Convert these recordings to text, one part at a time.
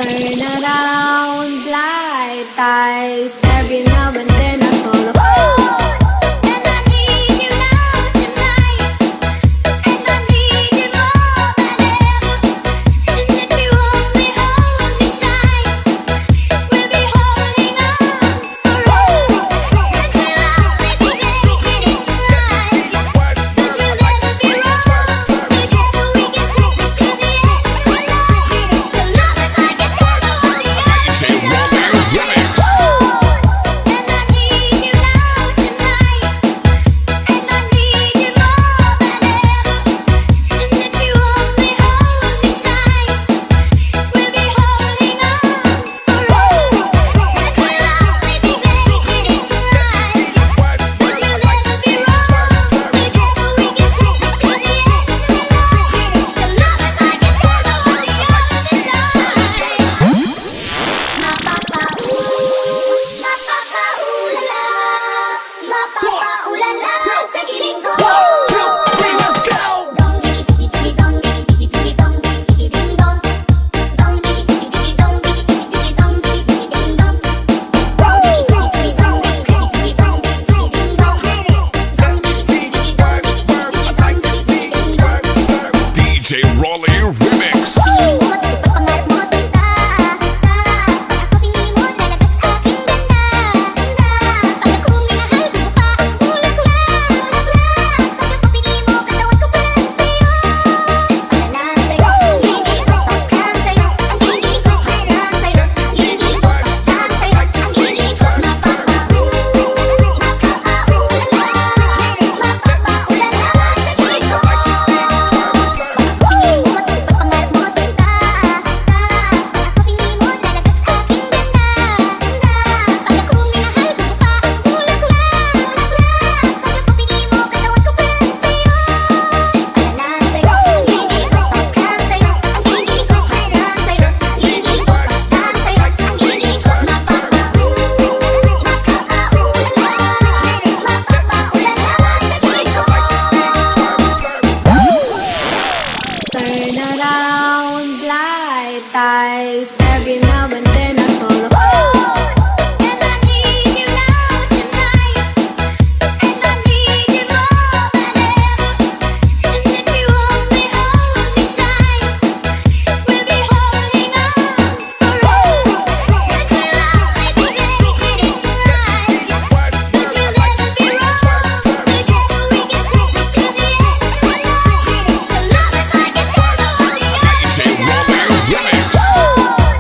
Turn around, light eyes. Every now and then I follow. And I need you now tonight. And I need you more than ever. And if you only hold me tight, we'll be holding on forever. Until our baby make it right. 'Cause we'll never be wrong. Together we can take this to the end of the night. The love is like a turtle on the other side. And I need you now tonight. And I need you more than ever. And if you only hold me tight, we'll be holding on forever. Until our baby make it right. 'Cause we'll never be wrong. Together we can take this to the end of the night. The love is like a turtle on the other side. Ma papa ooh la la, ma papa ooh la la, say it go. 1, 2, 3, let's go! Dong diggy diggy dong diggy diggy dong diggy ding dong. Dong diggy diggy dong diggy diggy dong diggy ding dong. Dong diggy diggy dong diggy diggy dong diggy ding dong. Dong diggy diggy dong diggy diggy dong diggy ding dong. DJ Rolly Remix. Pagpili mo at ipagpangarap mo salita. Pag ako pinili mo, lalabas aking ganda. Pag ako minahal, bubuka ang bulaklak. Pag ako pinili mo, katawan ko pa lang sa'yo. Para lang sa'yo, hindi ko pagkam sa'yo. Ang hindi ko para sa'yo. Hindi ko pagkam sa'yo. Ang hindi ko mapapaulala. Mapapaulala sa gilid ko. Pagpili mo at ipagpangarap mo salita. Pag ako pinili mo, lalabas aking ganda. Pag ako minahal, bubuka ang bulaklak. Pag ako pinili mo, katawan ko pa lang sa'yo. Para lang sa'yo, hindi ko pagkam sa'yo. Ang hindi ko para sa'yo. Hindi ko pagkam sa'yo. Ang hindi ko mapapaulala. Turn around, light eyes. Every now and then I follow. And I need you now tonight. And I need you more than ever. And if you only hold me tight, we'll be holding on forever. Until our baby make it right. 'Cause we'll never be wrong. Together we can take this to the end of the night. The love is like a turtle on the other DJ Rolly Remix. side.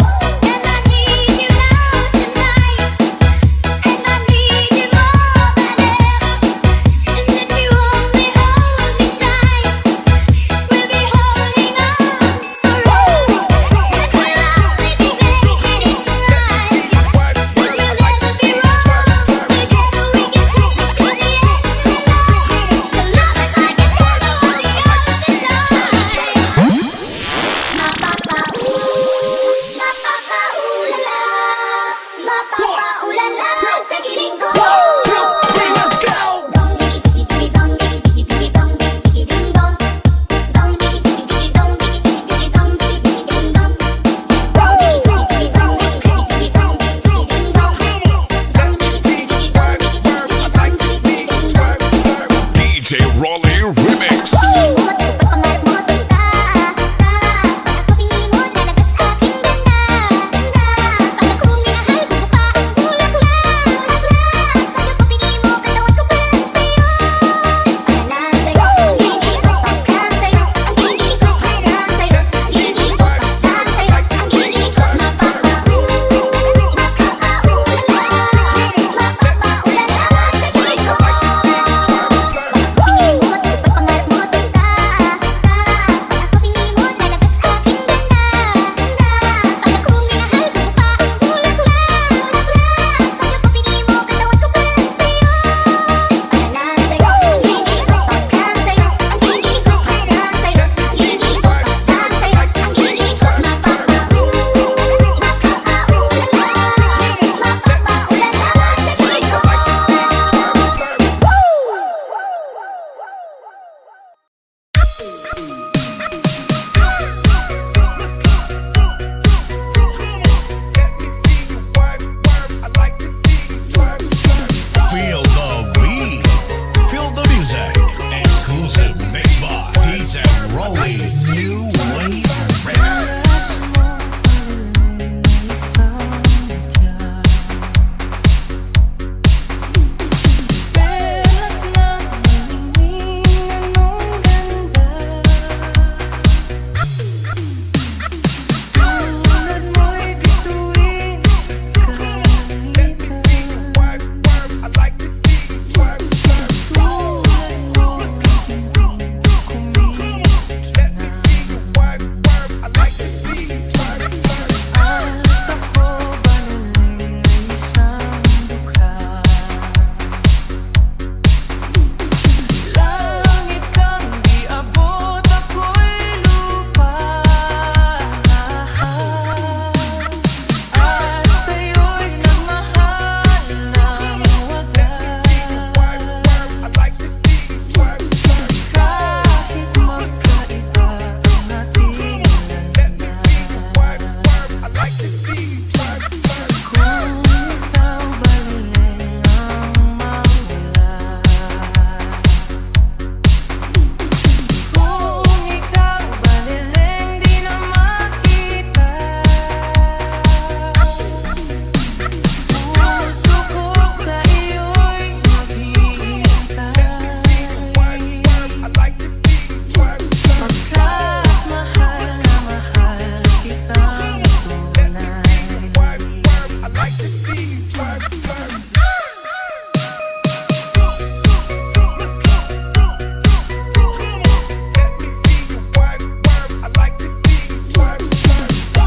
Rolly, New Wave Remix.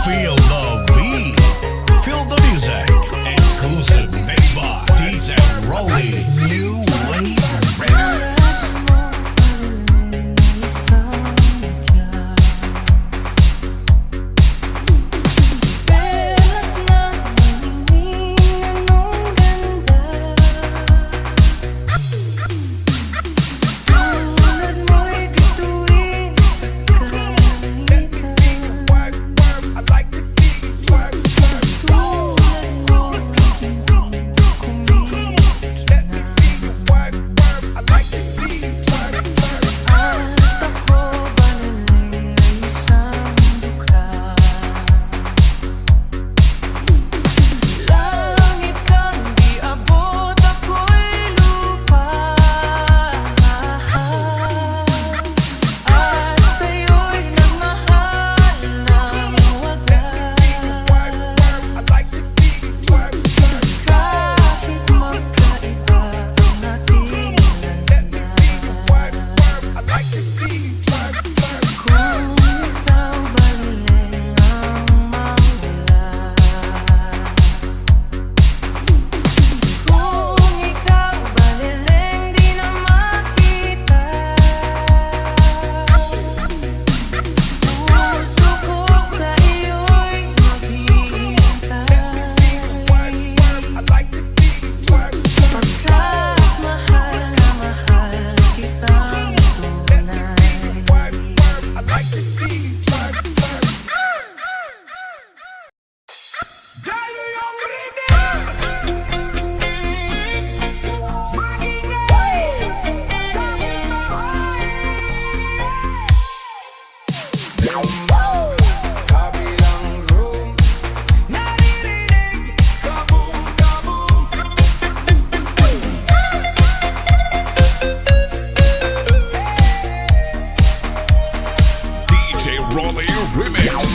Feel the beat, feel the music. Exclusive mix by DJ Rolly, New Wave Remix. DJ Rolly Remix.